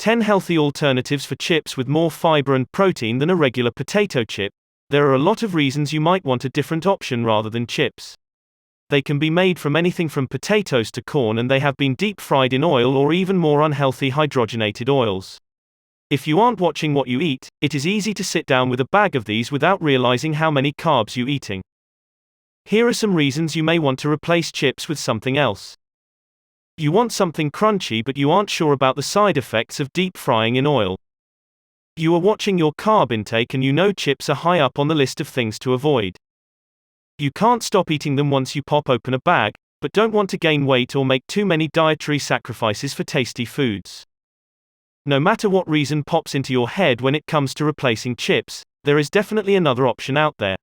10 healthy alternatives for chips with more fiber and protein than a regular potato chip. There are a lot of reasons you might want a different option rather than chips. They can be made from anything from potatoes to corn, and they have been deep fried in oil or even more unhealthy hydrogenated oils. If you aren't watching what you eat, it is easy to sit down with a bag of these without realizing how many carbs you're eating. Here are some reasons you may want to replace chips with something else. You want something crunchy but you aren't sure about the side effects of deep frying in oil. You are watching your carb intake and you know chips are high up on the list of things to avoid. You can't stop eating them once you pop open a bag, but don't want to gain weight or make too many dietary sacrifices for tasty foods. No matter what reason pops into your head when it comes to replacing chips, there is definitely another option out there.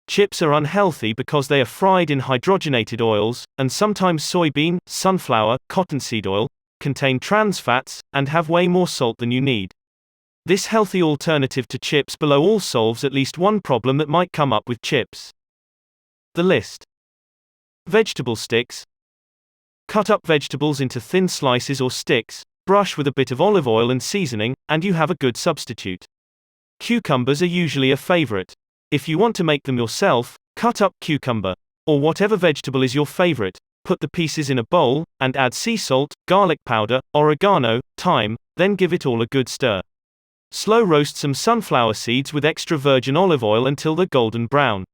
Chips are unhealthy because they are fried in hydrogenated oils, and sometimes soybean, sunflower, cottonseed oil, contain trans fats, and have way more salt than you need. This healthy alternative to chips below all solves at least one problem that might come up with chips. The list. Vegetable sticks. Cut up vegetables into thin slices or sticks, brush with a bit of olive oil and seasoning, and you have a good substitute. Cucumbers are usually a favorite. If you want to make them yourself, cut up cucumber, or whatever vegetable is your favorite, put the pieces in a bowl, and add sea salt, garlic powder, oregano, thyme, then give it all a good stir. Slow roast some sunflower seeds with extra virgin olive oil until they're golden brown.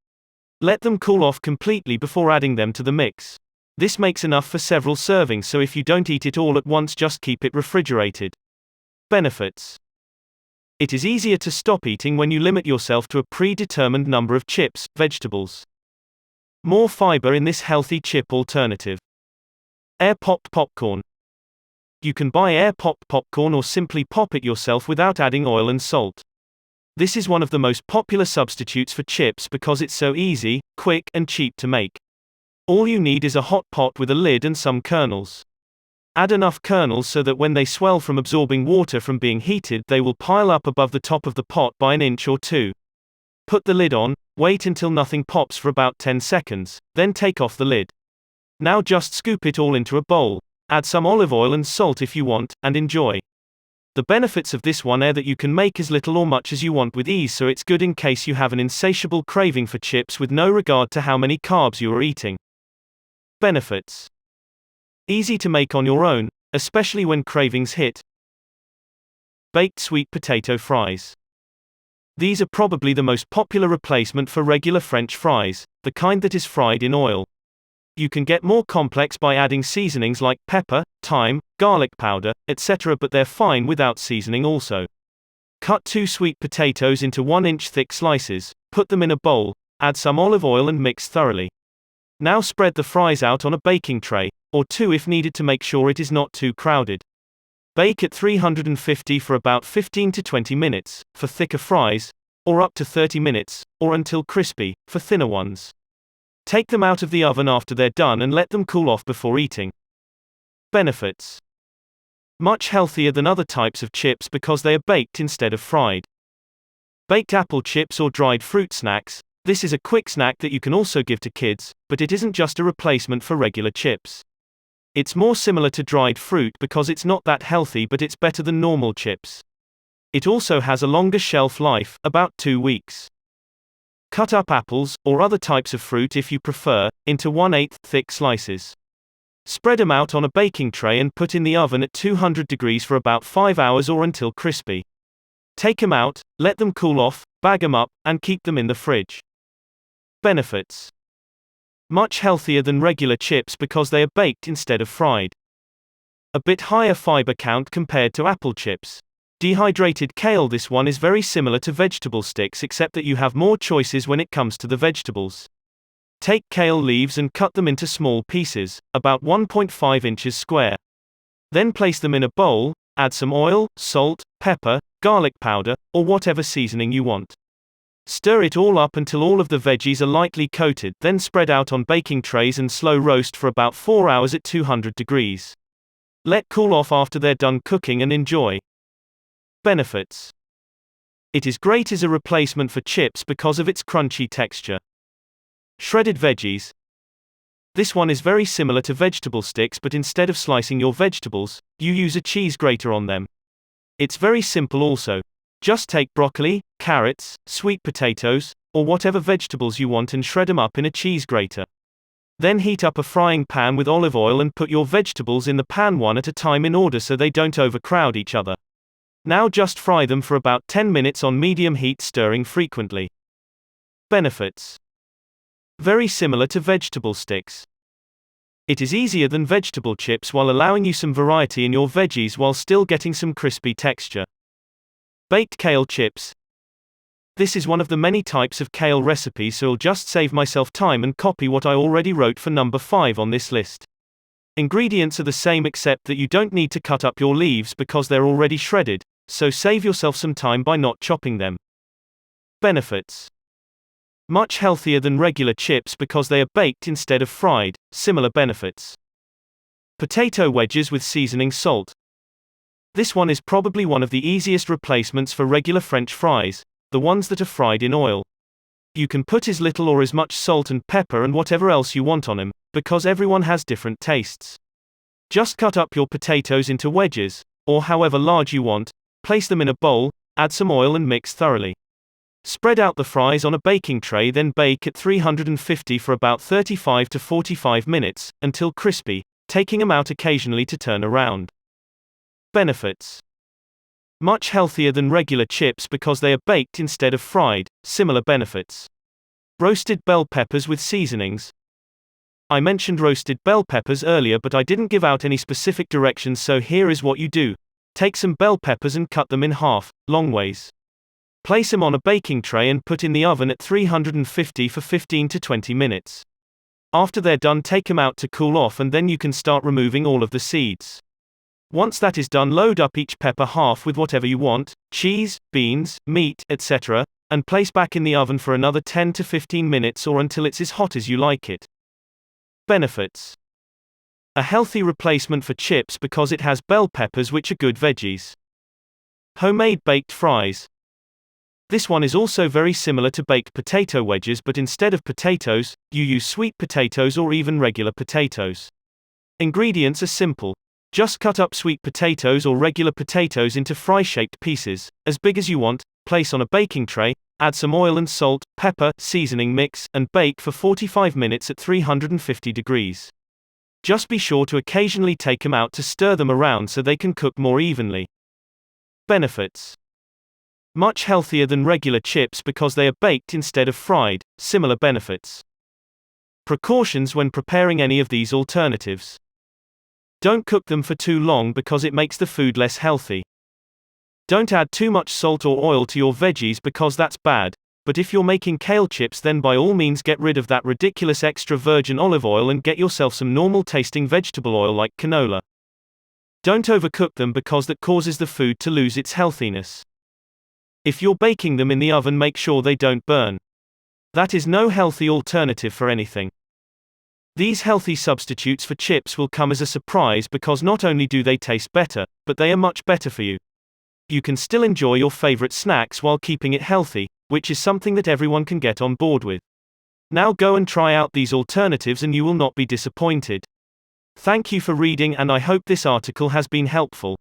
Let them cool off completely before adding them to the mix. This makes enough for several servings, so if you don't eat it all at once, just keep it refrigerated. Benefits. It is easier to stop eating when you limit yourself to a predetermined number of chips, vegetables. More fiber in this healthy chip alternative. Air-popped popcorn. You can buy air-popped popcorn or simply pop it yourself without adding oil and salt. This is one of the most popular substitutes for chips because it's so easy, quick, and cheap to make. All you need is a hot pot with a lid and some kernels. Add enough kernels so that when they swell from absorbing water from being heated, they will pile up above the top of the pot by an inch or two. Put the lid on, wait until nothing pops for about 10 seconds, then take off the lid. Now just scoop it all into a bowl. Add some olive oil and salt if you want, and enjoy. The benefits of this one are that you can make as little or much as you want with ease, so it's good in case you have an insatiable craving for chips with no regard to how many carbs you are eating. Benefits. Easy to make on your own, especially when cravings hit. Baked sweet potato fries. These are probably the most popular replacement for regular French fries, the kind that is fried in oil. You can get more complex by adding seasonings like pepper, thyme, garlic powder, etc., but they're fine without seasoning also. Cut 2 sweet potatoes into 1-inch thick slices, put them in a bowl, add some olive oil and mix thoroughly. Now spread the fries out on a baking tray, or 2 if needed to make sure it is not too crowded. Bake at 350 for about 15 to 20 minutes, for thicker fries, or up to 30 minutes, or until crispy, for thinner ones. Take them out of the oven after they're done and let them cool off before eating. Benefits. Much healthier than other types of chips because they are baked instead of fried. Baked apple chips or dried fruit snacks. This is a quick snack that you can also give to kids, but it isn't just a replacement for regular chips. It's more similar to dried fruit because it's not that healthy, but it's better than normal chips. It also has a longer shelf life, about 2 weeks. Cut up apples, or other types of fruit if you prefer, into 1/8 thick slices. Spread them out on a baking tray and put in the oven at 200 degrees for about 5 hours or until crispy. Take them out, let them cool off, bag them up, and keep them in the fridge. Benefits. Much healthier than regular chips because they are baked instead of fried. A bit higher fiber count compared to apple chips. Dehydrated kale. This one is very similar to vegetable sticks except that you have more choices when it comes to the vegetables. Take kale leaves and cut them into small pieces, about 1.5 inches square. Then place them in a bowl, add some oil, salt, pepper, garlic powder, or whatever seasoning you want. Stir it all up until all of the veggies are lightly coated, then spread out on baking trays and slow roast for about 4 hours at 200 degrees. Let cool off after they're done cooking and enjoy. Benefits. It is great as a replacement for chips because of its crunchy texture. Shredded veggies. This one is very similar to vegetable sticks, but instead of slicing your vegetables, you use a cheese grater on them. It's very simple also. Just take broccoli, carrots, sweet potatoes, or whatever vegetables you want and shred them up in a cheese grater. Then heat up a frying pan with olive oil and put your vegetables in the pan one at a time in order so they don't overcrowd each other. Now just fry them for about 10 minutes on medium heat, stirring frequently. Benefits. Very similar to vegetable sticks. It is easier than vegetable chips while allowing you some variety in your veggies while still getting some crispy texture. Baked kale chips. This is one of the many types of kale recipes, so I'll just save myself time and copy what I already wrote for number 5 on this list. Ingredients are the same except that you don't need to cut up your leaves because they're already shredded, so save yourself some time by not chopping them. Benefits. Much healthier than regular chips because they are baked instead of fried, similar benefits. Potato wedges with seasoning salt. This one is probably one of the easiest replacements for regular French fries, the ones that are fried in oil. You can put as little or as much salt and pepper and whatever else you want on them, because everyone has different tastes. Just cut up your potatoes into wedges, or however large you want, place them in a bowl, add some oil and mix thoroughly. Spread out the fries on a baking tray, then bake at 350 for about 35 to 45 minutes, until crispy, taking them out occasionally to turn around. Benefits. Much healthier than regular chips because they are baked instead of fried, similar benefits. Roasted bell peppers with seasonings. I mentioned roasted bell peppers earlier, but I didn't give out any specific directions, so here is what you do. Take some bell peppers and cut them in half, long ways. Place them on a baking tray and put in the oven at 350 for 15 to 20 minutes. After they're done, take them out to cool off and then you can start removing all of the seeds. Once that is done, load up each pepper half with whatever you want, cheese, beans, meat, etc., and place back in the oven for another 10 to 15 minutes or until it's as hot as you like it. Benefits. A healthy replacement for chips because it has bell peppers, which are good veggies. Homemade baked fries. This one is also very similar to baked potato wedges, but instead of potatoes, you use sweet potatoes or even regular potatoes. Ingredients are simple. Just cut up sweet potatoes or regular potatoes into fry-shaped pieces, as big as you want, place on a baking tray, add some oil and salt, pepper, seasoning mix, and bake for 45 minutes at 350 degrees. Just be sure to occasionally take them out to stir them around so they can cook more evenly. Benefits. Much healthier than regular chips because they are baked instead of fried, similar benefits. Precautions when preparing any of these alternatives. Don't cook them for too long because it makes the food less healthy. Don't add too much salt or oil to your veggies because that's bad, but if you're making kale chips, then by all means get rid of that ridiculous extra virgin olive oil and get yourself some normal tasting vegetable oil like canola. Don't overcook them because that causes the food to lose its healthiness. If you're baking them in the oven, make sure they don't burn. That is no healthy alternative for anything. These healthy substitutes for chips will come as a surprise because not only do they taste better, but they are much better for you. You can still enjoy your favorite snacks while keeping it healthy, which is something that everyone can get on board with. Now go and try out these alternatives and you will not be disappointed. Thank you for reading, and I hope this article has been helpful.